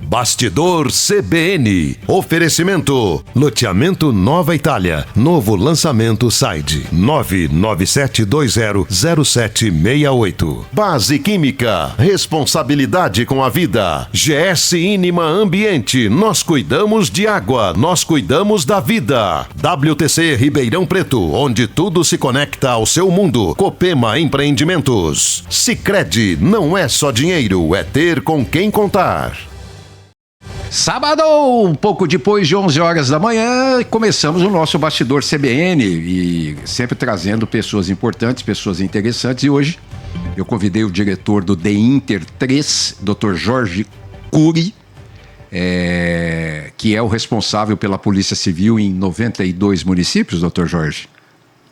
Bastidor CBN. Oferecimento. Loteamento Nova Itália. Novo lançamento Side. 997200768. Base Química. Responsabilidade com a vida. GS Inima Ambiente. Nós cuidamos de água. Nós cuidamos da vida. WTC Ribeirão Preto. Onde tudo se conecta ao seu mundo. Copema Empreendimentos. Sicredi. Não é só dinheiro. É ter com quem contar. Sábado, um pouco depois de 11 horas da manhã, começamos o nosso Bastidor CBN e sempre trazendo pessoas importantes, pessoas interessantes. E hoje eu convidei o diretor do The Inter 3, Dr. Jorge Cury, que é o responsável pela Polícia Civil em 92 municípios, Dr. Jorge?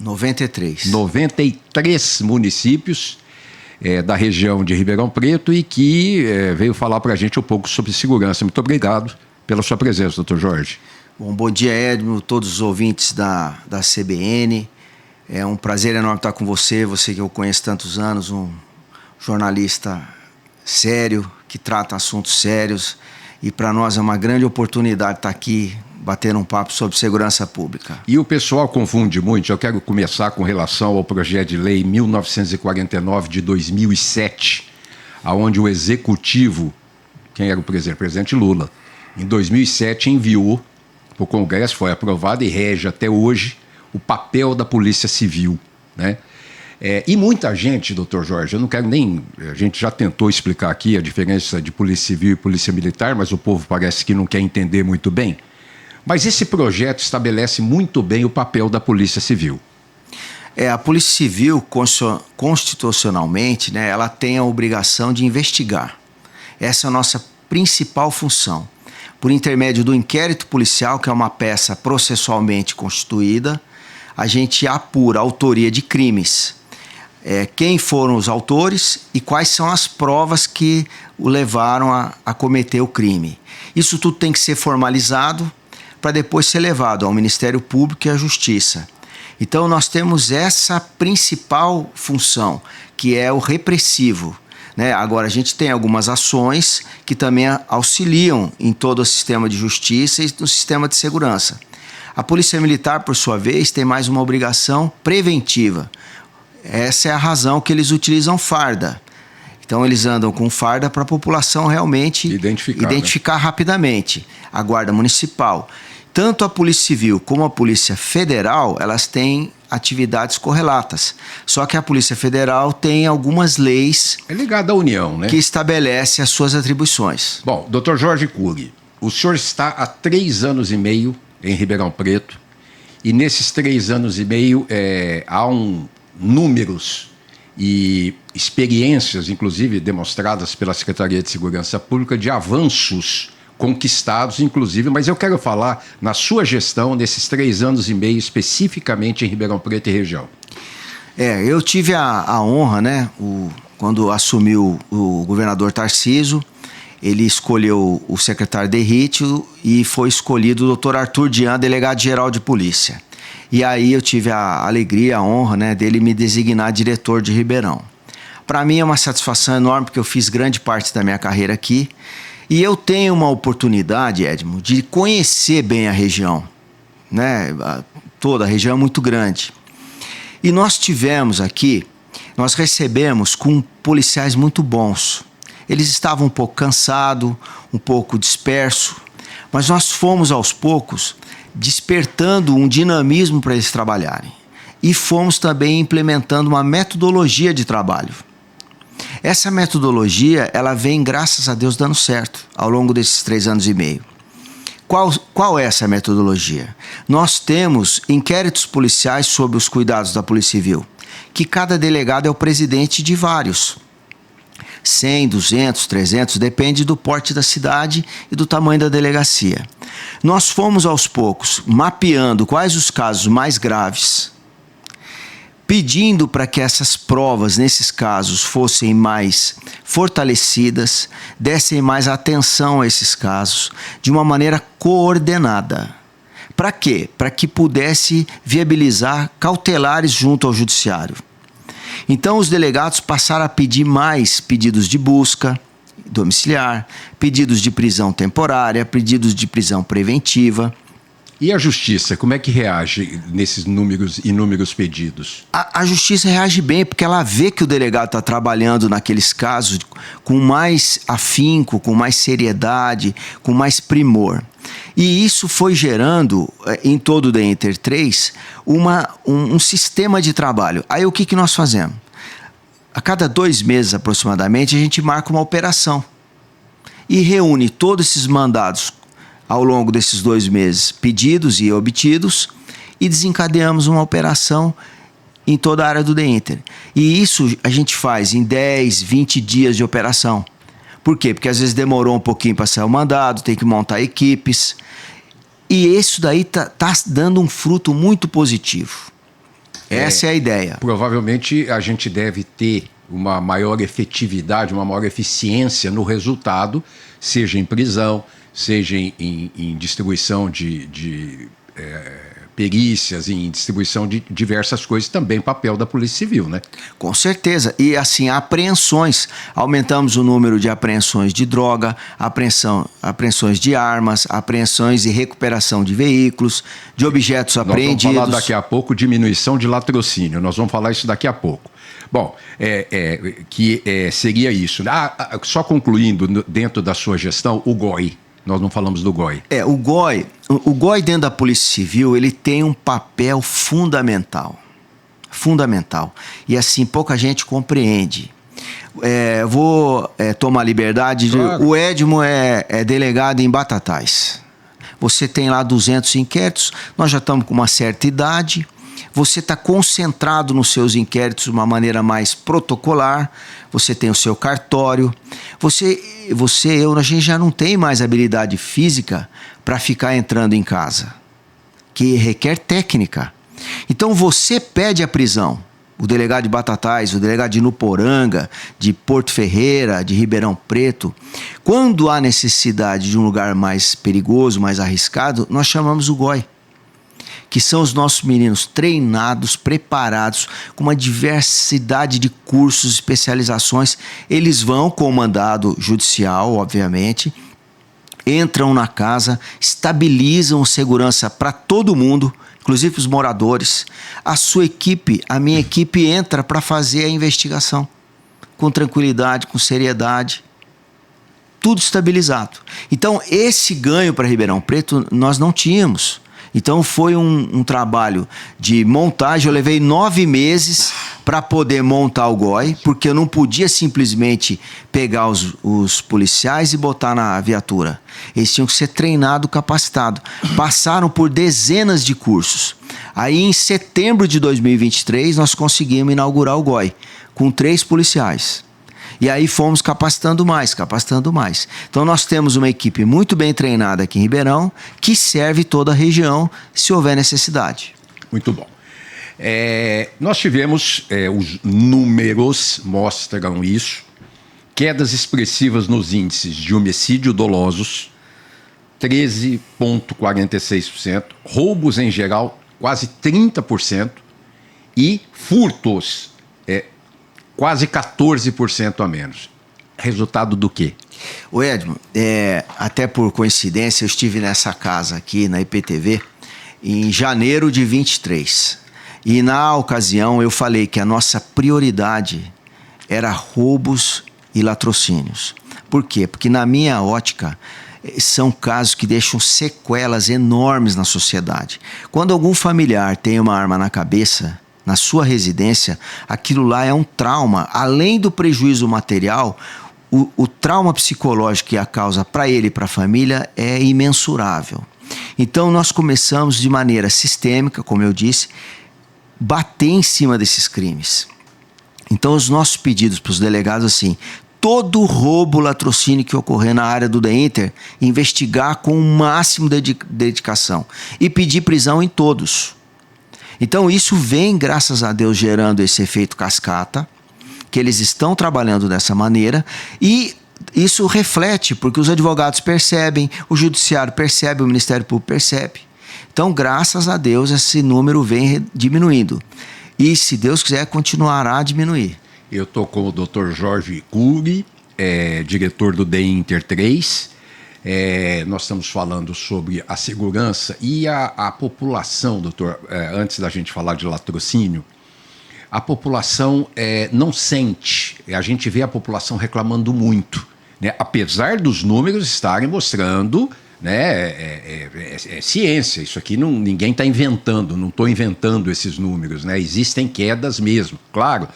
93. 93 municípios. Da região de Ribeirão Preto e que veio falar para a gente um pouco sobre segurança. Muito obrigado pela sua presença, doutor Jorge. Bom dia, Edmo, todos os ouvintes da CBN. É um prazer enorme estar com você que eu conheço há tantos anos, um jornalista sério, que trata assuntos sérios. E para nós é uma grande oportunidade estar aqui batendo um papo sobre segurança pública. E o pessoal confunde muito. Eu quero começar com relação ao projeto de lei 1949 de 2007, onde o executivo, quem era o presidente Lula, em 2007 enviou para o Congresso, foi aprovado e rege até hoje o papel da Polícia Civil, né? E muita gente, doutor Jorge, eu não quero nem... A gente já tentou explicar aqui a diferença de Polícia Civil e Polícia Militar, mas o povo parece que não quer entender muito bem. Mas esse projeto estabelece muito bem o papel da Polícia Civil. A Polícia Civil, constitucionalmente, né, ela tem a obrigação de investigar. Essa é a nossa principal função. Por intermédio do inquérito policial, que é uma peça processualmente constituída, a gente apura a autoria de crimes. Quem foram os autores e quais são as provas que o levaram a cometer o crime. Isso tudo tem que ser formalizado para depois ser levado ao Ministério Público e à Justiça. Então nós temos essa principal função, que é o repressivo, né? Agora a gente tem algumas ações que também auxiliam em todo o sistema de justiça e no sistema de segurança. A Polícia Militar, por sua vez, tem mais uma obrigação preventiva. Essa é a razão que eles utilizam farda. Então eles andam com farda para a população realmente identificar rapidamente. A Guarda Municipal. Tanto a Polícia Civil como a Polícia Federal, elas têm atividades correlatas. Só que a Polícia Federal tem algumas leis... É ligada à União, né? Que estabelece as suas atribuições. Bom, doutor Jorge Cury, o senhor está há 3 anos e meio em Ribeirão Preto e nesses 3 anos e meio há números e experiências, inclusive demonstradas pela Secretaria de Segurança Pública, de avanços conquistados, inclusive, mas eu quero falar na sua gestão nesses 3 anos e meio, especificamente em Ribeirão Preto e região. Eu tive a honra, né, quando assumiu o governador Tarcísio, ele escolheu o secretário Derrítio e foi escolhido o doutor Arthur Dian, delegado-geral de polícia. E aí eu tive a alegria, a honra, né, dele me designar diretor de Ribeirão. Para mim é uma satisfação enorme, porque eu fiz grande parte da minha carreira aqui. E eu tenho uma oportunidade, Edmo, de conhecer bem a região, né? Toda a região é muito grande. E nós recebemos com policiais muito bons. Eles estavam um pouco cansados, um pouco dispersos, mas nós fomos aos poucos despertando um dinamismo para eles trabalharem. E fomos também implementando uma metodologia de trabalho. Essa metodologia, ela vem, graças a Deus, dando certo ao longo desses 3 anos e meio. Qual é essa metodologia? Nós temos inquéritos policiais sobre os cuidados da Polícia Civil, que cada delegado é o presidente de vários. 100, 200, 300, depende do porte da cidade e do tamanho da delegacia. Nós fomos aos poucos mapeando quais os casos mais graves, pedindo para que essas provas, nesses casos, fossem mais fortalecidas, dessem mais atenção a esses casos, de uma maneira coordenada. Para quê? Para que pudesse viabilizar cautelares junto ao judiciário. Então, os delegados passaram a pedir mais pedidos de busca, domiciliar, pedidos de prisão temporária, pedidos de prisão preventiva. E a justiça, como é que reage nesses inúmeros pedidos? A justiça reage bem, porque ela vê que o delegado está trabalhando naqueles casos com mais afinco, com mais seriedade, com mais primor. E isso foi gerando, em todo o DENTER 3, um sistema de trabalho. Aí o que nós fazemos? A cada 2 meses aproximadamente, a gente marca uma operação e reúne todos esses mandados ao longo desses 2 meses, pedidos e obtidos, e desencadeamos uma operação em toda a área do DENTER. E isso a gente faz em 10, 20 dias de operação. Por quê? Porque às vezes demorou um pouquinho para sair o mandado, tem que montar equipes. E isso daí tá dando um fruto muito positivo. Essa é a ideia. Provavelmente a gente deve ter uma maior efetividade, uma maior eficiência no resultado, seja em prisão, seja em distribuição de perícias, em distribuição de diversas coisas, também papel da Polícia Civil, né? Com certeza. E assim, apreensões. Aumentamos o número de apreensões de droga, apreensões de armas, apreensões e recuperação de veículos, de objetos apreendidos. Nós vamos falar daqui a pouco diminuição de latrocínio. Nós vamos falar isso daqui a pouco. Bom, seria isso. Só concluindo, dentro da sua gestão, o GOI. Nós não falamos do GOI. O GOI dentro da Polícia Civil, ele tem um papel fundamental. Fundamental. E assim, pouca gente compreende. Vou tomar liberdade de... Claro. O Edmo é delegado em Batatais. Você tem lá 200 inquéritos, nós já estamos com uma certa idade. Você está concentrado nos seus inquéritos de uma maneira mais protocolar, você tem o seu cartório, a gente já não tem mais habilidade física para ficar entrando em casa, que requer técnica. Então você pede a prisão, o delegado de Batatais, o delegado de Nuporanga, de Porto Ferreira, de Ribeirão Preto. Quando há necessidade de um lugar mais perigoso, mais arriscado, nós chamamos o GOI, que são os nossos meninos treinados, preparados, com uma diversidade de cursos, especializações. Eles vão com o mandado judicial, obviamente, entram na casa, estabilizam segurança para todo mundo, inclusive os moradores. A minha equipe entra para fazer a investigação, com tranquilidade, com seriedade, tudo estabilizado. Então, esse ganho para Ribeirão Preto nós não tínhamos. Então foi um trabalho de montagem. Eu levei 9 meses para poder montar o GOI, porque eu não podia simplesmente pegar os policiais e botar na viatura. Eles tinham que ser treinados, capacitados. Passaram por dezenas de cursos. Aí em setembro de 2023 nós conseguimos inaugurar o GOI, com 3 policiais. E aí fomos capacitando mais. Então nós temos uma equipe muito bem treinada aqui em Ribeirão, que serve toda a região se houver necessidade. Muito bom. Nós tivemos, os números mostram isso, quedas expressivas nos índices de homicídio dolosos, 13,46%, roubos em geral, quase 30%, e furtos, quase 14% a menos. Resultado do quê? O Edmo, até por coincidência, eu estive nessa casa aqui na IPTV em janeiro de 23. E na ocasião eu falei que a nossa prioridade era roubos e latrocínios. Por quê? Porque na minha ótica são casos que deixam sequelas enormes na sociedade. Quando algum familiar tem uma arma na cabeça, na sua residência, aquilo lá é um trauma. Além do prejuízo material, o trauma psicológico que a causa para ele e para a família é imensurável. Então nós começamos de maneira sistêmica, como eu disse, bater em cima desses crimes. Então os nossos pedidos para os delegados assim: todo roubo, latrocínio que ocorrer na área do DENTER, investigar com o máximo de dedicação e pedir prisão em todos. Então isso vem, graças a Deus, gerando esse efeito cascata, que eles estão trabalhando dessa maneira, e isso reflete, porque os advogados percebem, o judiciário percebe, o Ministério Público percebe. Então, graças a Deus, esse número vem diminuindo. E, se Deus quiser, continuará a diminuir. Eu estou com o Dr. Jorge Cury, diretor do DI Inter 3. Nós estamos falando sobre a segurança e a população, doutor, antes da gente falar de latrocínio, a população não sente, a gente vê a população reclamando muito, né? Apesar dos números estarem mostrando, né, ciência, isso aqui ninguém está inventando, não estou inventando esses números, né? Existem quedas mesmo, claro.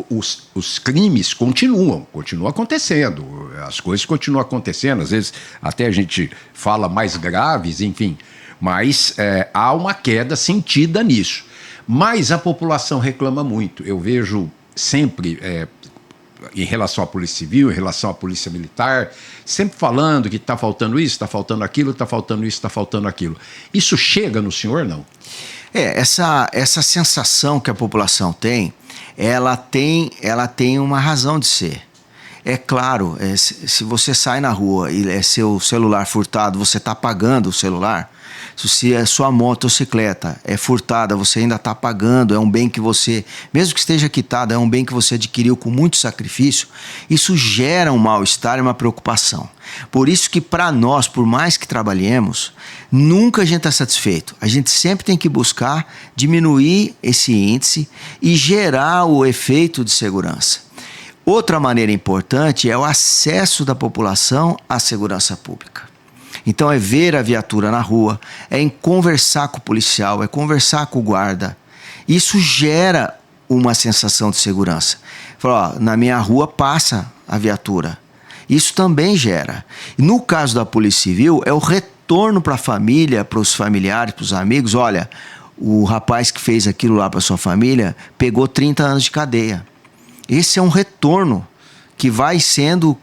Os crimes continuam acontecendo, as coisas continuam acontecendo, às vezes até a gente fala mais graves, enfim, mas há uma queda sentida nisso. Mas a população reclama muito. Eu vejo sempre, em relação à Polícia Civil, em relação à Polícia Militar, sempre falando que está faltando isso, está faltando aquilo, está faltando isso, está faltando aquilo. Isso chega no senhor, não? Essa sensação que a população tem, ela tem uma razão de ser. É claro, se você sai na rua e é seu celular furtado, você está pagando o celular. Se a sua motocicleta é furtada, você ainda está pagando, é um bem que você, mesmo que esteja quitado, é um bem que você adquiriu com muito sacrifício, isso gera um mal-estar e uma preocupação. Por isso que para nós, por mais que trabalhemos, nunca a gente está satisfeito. A gente sempre tem que buscar diminuir esse índice e gerar o efeito de segurança. Outra maneira importante é o acesso da população à segurança pública. Então é ver a viatura na rua, é em conversar com o policial, é conversar com o guarda. Isso gera uma sensação de segurança. Fala, na minha rua passa a viatura. Isso também gera. E no caso da Polícia Civil, é o retorno para a família, para os familiares, para os amigos. Olha, o rapaz que fez aquilo lá para sua família pegou 30 anos de cadeia. Esse é um retorno que vai sendo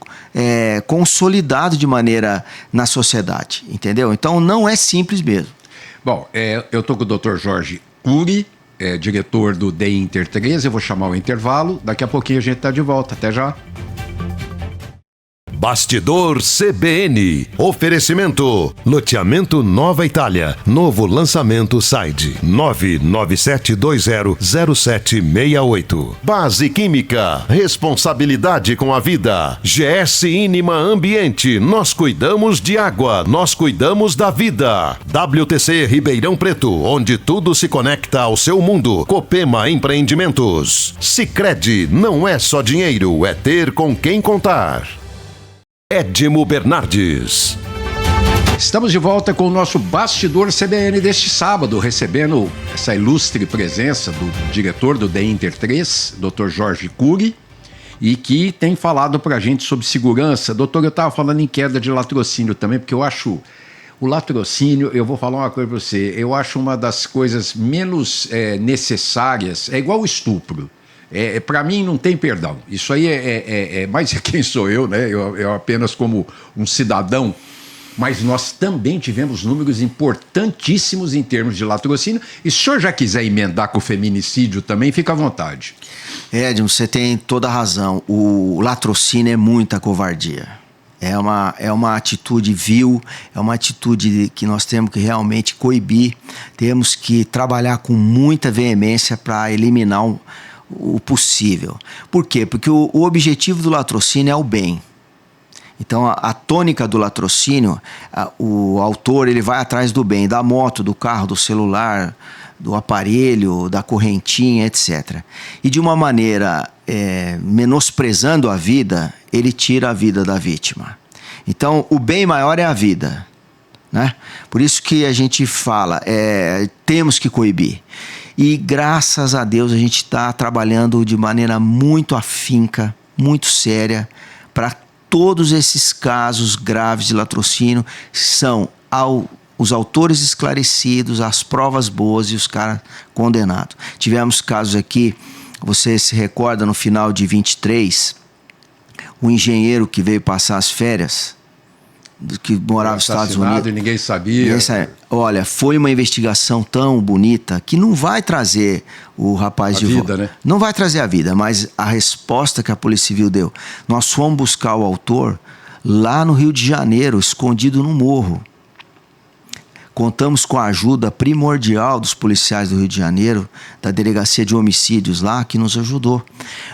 consolidado de maneira na sociedade, entendeu? Então não é simples mesmo. Bom, eu estou com o Dr. Jorge Cury, diretor do DI Inter 3, eu vou chamar o intervalo, daqui a pouquinho a gente está de volta, até já. Bastidor CBN. Oferecimento. Loteamento Nova Itália. Novo lançamento Side. 997200768. Base Química. Responsabilidade com a vida. GS Inima Ambiente. Nós cuidamos de água. Nós cuidamos da vida. WTC Ribeirão Preto. Onde tudo se conecta ao seu mundo. Copema Empreendimentos. Sicredi. Não é só dinheiro. É ter com quem contar. Edmo Bernardes. Estamos de volta com o nosso Bastidor CBN deste sábado, recebendo essa ilustre presença do diretor do DI Inter 3, Dr. Jorge Cury, e que tem falado para a gente sobre segurança. Doutor, eu estava falando em queda de latrocínio também, porque eu acho o latrocínio, eu vou falar uma coisa para você, eu acho uma das coisas menos necessárias, é igual o estupro. Para mim não tem perdão. Isso aí mas quem sou eu, né? Eu apenas como um cidadão. Mas nós também tivemos números importantíssimos em termos de latrocínio. E se o senhor já quiser emendar com o feminicídio também, fica à vontade. Edmo, você tem toda a razão. O latrocínio é muita covardia. É uma atitude vil, é uma atitude que nós temos que realmente coibir. Temos que trabalhar com muita veemência para eliminar o possível. Por quê? Porque o objetivo do latrocínio é o bem. Então a tônica do latrocínio, o autor ele vai atrás do bem, da moto, do carro, do celular, do aparelho, da correntinha, etc. E de uma maneira menosprezando a vida, ele tira a vida da vítima. Então o bem maior é a vida, né? Por isso que a gente fala, temos que coibir. E graças a Deus a gente está trabalhando de maneira muito afinca, muito séria, para todos esses casos graves de latrocínio, são os autores esclarecidos, as provas boas e os caras condenados. Tivemos casos aqui, você se recorda, no final de 23, um engenheiro que veio passar as férias, que morava nos Estados Unidos. E ninguém sabia. Olha, foi uma investigação tão bonita que não vai trazer o rapaz de volta. Né? Não vai trazer a vida, mas a resposta que a Polícia Civil deu. Nós fomos buscar o autor lá no Rio de Janeiro, escondido no morro. Contamos com a ajuda primordial dos policiais do Rio de Janeiro, da Delegacia de Homicídios lá, que nos ajudou.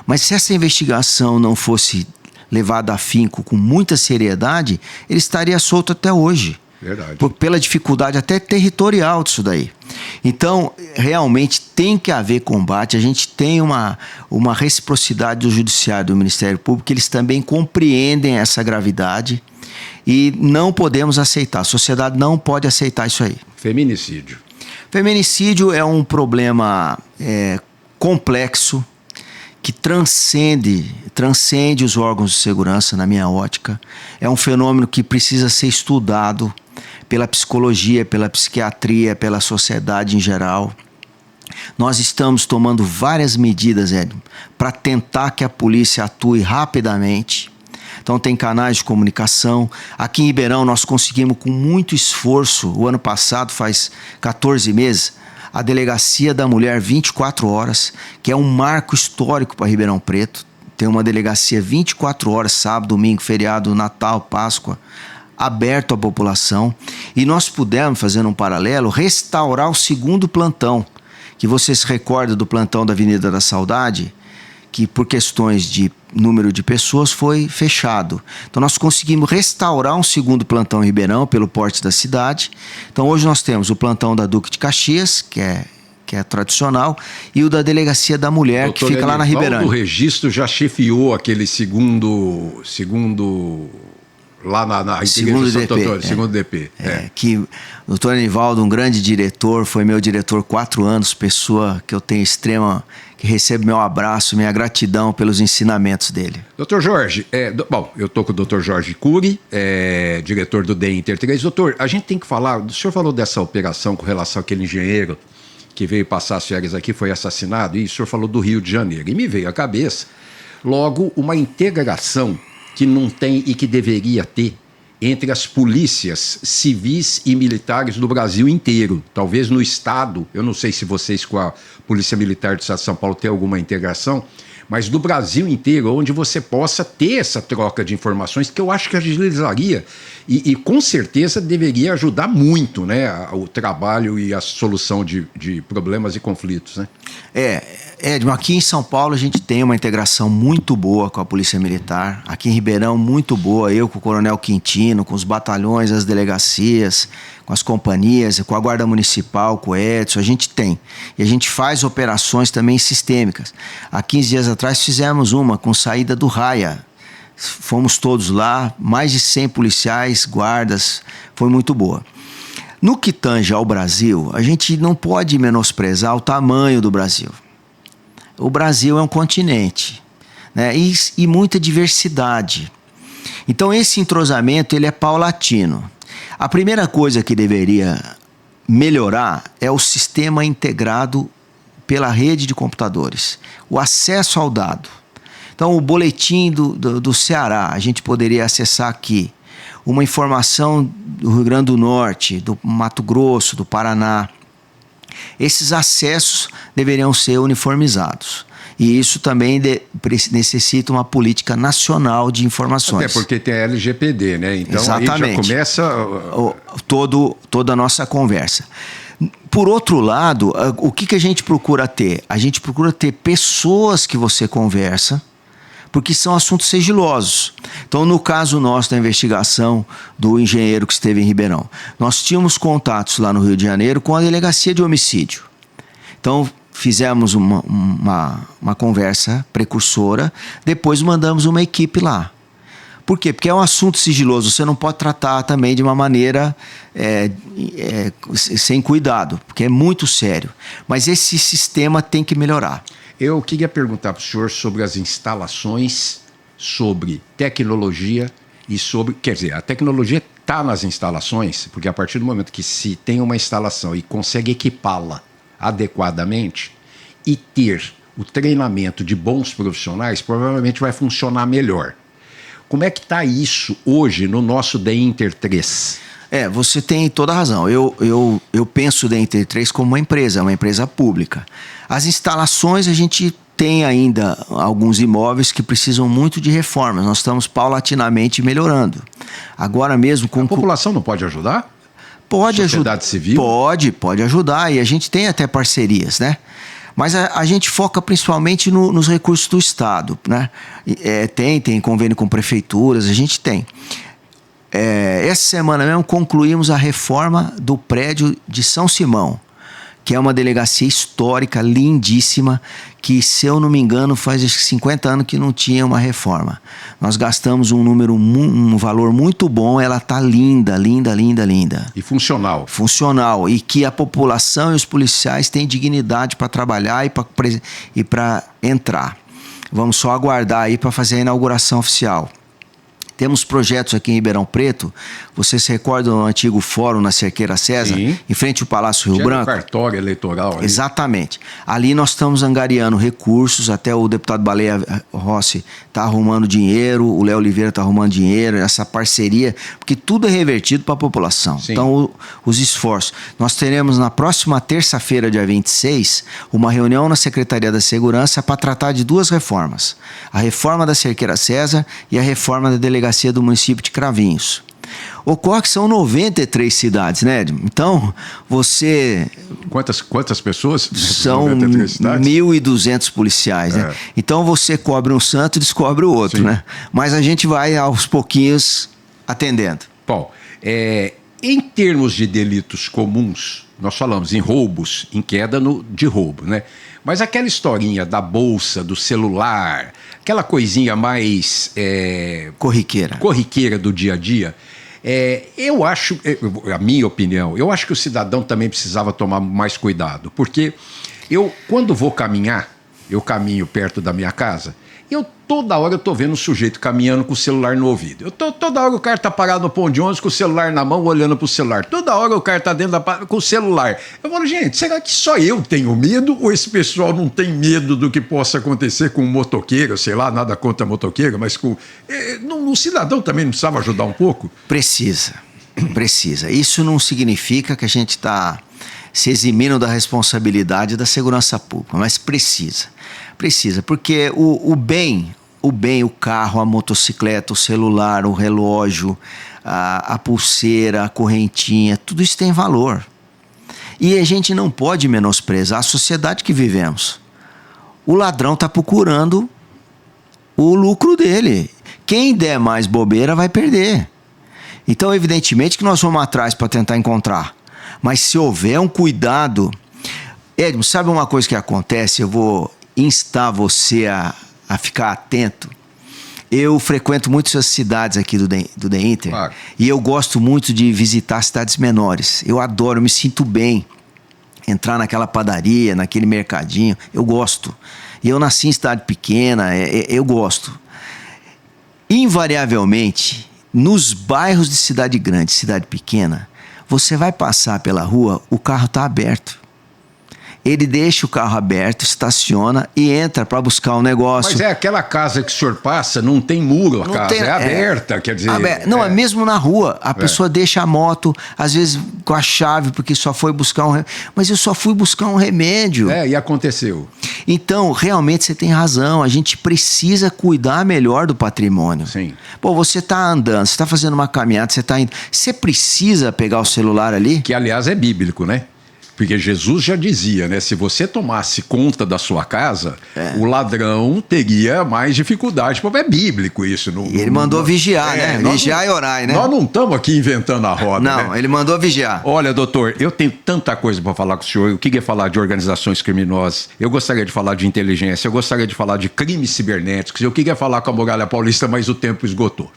Mas se essa investigação não fosse levado a afinco com muita seriedade, ele estaria solto até hoje. Verdade. Pela dificuldade até territorial disso daí. Então, realmente tem que haver combate. A gente tem uma reciprocidade do Judiciário e do Ministério Público, eles também compreendem essa gravidade e não podemos aceitar. A sociedade não pode aceitar isso aí. Feminicídio. Feminicídio é um problema complexo, que transcende os órgãos de segurança, na minha ótica. É um fenômeno que precisa ser estudado pela psicologia, pela psiquiatria, pela sociedade em geral. Nós estamos tomando várias medidas, Edmo, para tentar que a polícia atue rapidamente. Então tem canais de comunicação. Aqui em Ribeirão nós conseguimos com muito esforço, o ano passado, faz 14 meses, a Delegacia da Mulher 24 horas, que é um marco histórico para Ribeirão Preto. Tem uma delegacia 24 horas, sábado, domingo, feriado, Natal, Páscoa, aberto à população. E nós pudemos, fazendo um paralelo, restaurar o segundo plantão, que você se recorda do plantão da Avenida da Saudade, que por questões de número de pessoas foi fechado. Então nós conseguimos restaurar um segundo plantão em Ribeirão pelo porte da cidade. Então hoje nós temos o plantão da Duque de Caxias, que é tradicional, e o da Delegacia da Mulher, doutor, que fica lá na Ribeirão. O registro já chefiou aquele segundo lá na segundo DP, segundo DP. Que o doutor Anivaldo, um grande diretor, foi meu diretor 4 anos, pessoa que eu tenho que recebe meu abraço, minha gratidão pelos ensinamentos dele. Doutor Jorge, eu estou com o doutor Jorge Cury, diretor do DEM Inter 3. Doutor, a gente tem que falar, o senhor falou dessa operação com relação àquele engenheiro que veio passar as férias aqui, foi assassinado, e o senhor falou do Rio de Janeiro, e me veio à cabeça logo uma integração que não tem e que deveria ter entre as polícias civis e militares do Brasil inteiro. Talvez no Estado, eu não sei se vocês com a Polícia Militar do Estado de São Paulo têm alguma integração, mas do Brasil inteiro, onde você possa ter essa troca de informações, que eu acho que agilizaria e com certeza deveria ajudar muito, né, o trabalho e a solução de problemas e conflitos, né? Edmo, aqui em São Paulo a gente tem uma integração muito boa com a Polícia Militar. Aqui em Ribeirão, muito boa. Eu com o Coronel Quintino, com os batalhões, as delegacias, com as companhias, com a Guarda Municipal, com o Edson. A gente tem. E a gente faz operações também sistêmicas. Há 15 dias atrás fizemos uma com saída do Raia. Fomos todos lá, mais de 100 policiais, guardas. Foi muito boa. No que tange ao Brasil, a gente não pode menosprezar o tamanho do Brasil. O Brasil é um continente, né? E muita diversidade. Então esse entrosamento ele é paulatino. A primeira coisa que deveria melhorar é o sistema integrado pela rede de computadores, o acesso ao dado. Então o boletim do Ceará, a gente poderia acessar aqui. Uma informação do Rio Grande do Norte, do Mato Grosso, do Paraná. Esses acessos deveriam ser uniformizados. E isso também necessita uma política nacional de informações. Até porque tem a LGPD, né? Então exatamente. Aí já começa toda a nossa conversa. Por outro lado, o que a gente procura ter? A gente procura ter pessoas que você conversa, porque são assuntos sigilosos. Então, no caso nosso da investigação do engenheiro que esteve em Ribeirão, nós tínhamos contatos lá no Rio de Janeiro com a Delegacia de Homicídio. Então, fizemos uma conversa precursora, depois mandamos uma equipe lá. Por quê? Porque é um assunto sigiloso, você não pode tratar também de uma maneira sem cuidado, porque é muito sério. Mas esse sistema tem que melhorar. Eu queria perguntar para o senhor sobre as instalações, sobre tecnologia e sobre... Quer dizer, a tecnologia está nas instalações, porque a partir do momento que se tem uma instalação e consegue equipá-la adequadamente e ter o treinamento de bons profissionais, provavelmente vai funcionar melhor. Como é que está isso hoje no nosso DEM Inter 3? Você tem toda a razão. Eu penso o DEM Inter 3 como uma empresa pública. As instalações, a gente tem ainda alguns imóveis que precisam muito de reformas. Nós estamos paulatinamente melhorando. Agora mesmo... A população não pode ajudar? Pode ajudar. Sociedade civil? Pode ajudar. E a gente tem até parcerias, né? Mas a gente foca principalmente nos recursos do Estado, né? Tem convênio com prefeituras, a gente tem. Essa semana mesmo concluímos a reforma do prédio de São Simão, que é uma delegacia histórica, lindíssima, que, se eu não me engano, faz 50 anos que não tinha uma reforma. Nós gastamos um valor muito bom, ela está linda, linda, linda, linda. E funcional. Funcional, e que a população e os policiais têm dignidade para trabalhar e para entrar. Vamos só aguardar aí para fazer a inauguração oficial. Temos projetos aqui em Ribeirão Preto. Você se recorda do antigo fórum na Cerqueira César? Sim. Em frente ao Palácio Rio Branco? O cartório eleitoral. Ali. Exatamente. Ali nós estamos angariando recursos, até o deputado Baleia Rossi está arrumando dinheiro, o Léo Oliveira está arrumando dinheiro, essa parceria, porque tudo é revertido para a população. Sim. Então, os esforços. Nós teremos na próxima terça-feira, dia 26, uma reunião na Secretaria da Segurança para tratar de duas reformas. A reforma da Cerqueira César e a reforma da delegacia do município de Cravinhos. Ocorre que são 93 cidades, né, Edmo? Então, você... Quantas pessoas? São 1.200 policiais, né? Então, você cobre um santo e descobre o outro, né? Mas a gente vai, aos pouquinhos, atendendo. Bom, em termos de delitos comuns, nós falamos em roubos, em queda de roubo, né? Mas aquela historinha da bolsa, do celular, aquela coisinha mais... corriqueira do dia a dia, eu acho, a minha opinião, eu acho que o cidadão também precisava tomar mais cuidado. Porque quando vou caminhar, eu caminho perto da minha casa, toda hora eu tô vendo um sujeito caminhando com o celular no ouvido. Toda hora o cara tá parado no ponto de ônibus com o celular na mão, olhando pro celular. Toda hora o cara tá dentro com o celular. Eu falo, gente, será que só eu tenho medo ou esse pessoal não tem medo do que possa acontecer com um motoqueiro, sei lá, nada contra motoqueiro, mas com... o cidadão também não precisava ajudar um pouco? Precisa. Isso não significa que a gente está se eximindo da responsabilidade da segurança pública, mas precisa, porque o bem, o carro, a motocicleta, o celular, o relógio, a pulseira, a correntinha, tudo isso tem valor. E a gente não pode menosprezar a sociedade que vivemos. O ladrão está procurando o lucro dele. Quem der mais bobeira vai perder. Então, evidentemente que nós vamos atrás para tentar encontrar. Mas se houver um cuidado... Edmo, sabe uma coisa que acontece? Eu vou instar você a ficar atento. Eu frequento muitas cidades aqui do The Inter. Claro. E eu gosto muito de visitar cidades menores. Eu adoro, eu me sinto bem. Entrar naquela padaria, naquele mercadinho, eu gosto. E eu nasci em cidade pequena, eu gosto. Invariavelmente, nos bairros de cidade grande, cidade pequena, você vai passar pela rua, o carro está aberto. Ele deixa o carro aberto, estaciona e entra para buscar um negócio. Mas aquela casa que o senhor passa, não tem muro, a casa é aberta, quer dizer... Não, é mesmo na rua. A pessoa deixa a moto, às vezes com a chave, porque só foi buscar um remédio. Mas eu só fui buscar um remédio. E aconteceu. Então, realmente você tem razão. A gente precisa cuidar melhor do patrimônio. Sim. Pô, você está andando, você está fazendo uma caminhada, você está indo... Você precisa pegar o celular ali? Que, aliás, é bíblico, né? Porque Jesus já dizia, né? Se você tomasse conta da sua casa, o ladrão teria mais dificuldade. Pô, é bíblico isso. E ele mandou vigiar, né? Vigiar e orar, né? Nós não estamos aqui inventando a roda, não, né? Ele mandou vigiar. Olha, doutor, eu tenho tanta coisa para falar com o senhor. Eu queria falar de organizações criminosas. Eu gostaria de falar de inteligência. Eu gostaria de falar de crimes cibernéticos. Eu queria falar com a Muralha Paulista, mas o tempo esgotou.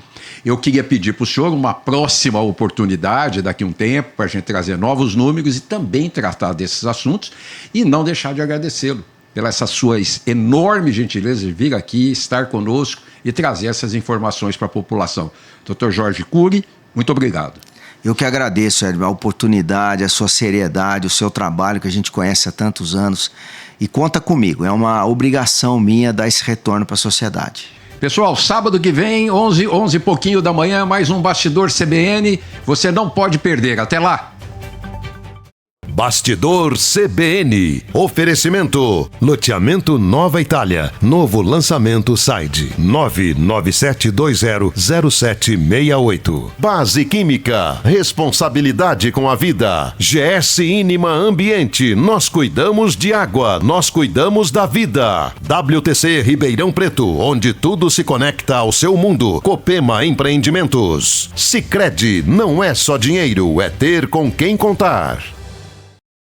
Eu queria pedir para o senhor uma próxima oportunidade, daqui a um tempo, para a gente trazer novos números e também tratar desses assuntos e não deixar de agradecê-lo pelas suas enormes gentilezas de vir aqui, estar conosco e trazer essas informações para a população. Dr. Jorge Cury, muito obrigado. Eu que agradeço, Edmo, a oportunidade, a sua seriedade, o seu trabalho que a gente conhece há tantos anos. E conta comigo, é uma obrigação minha dar esse retorno para a sociedade. Pessoal, sábado que vem, 11 e pouquinho da manhã, mais um Bastidor CBN. Você não pode perder. Até lá! Bastidor CBN. Oferecimento. Loteamento Nova Itália. Novo lançamento Side. 997200768. Base Química. Responsabilidade com a vida. GS Inima Ambiente. Nós cuidamos de água. Nós cuidamos da vida. WTC Ribeirão Preto. Onde tudo se conecta ao seu mundo. Copema Empreendimentos. Sicredi. Não é só dinheiro, é ter com quem contar.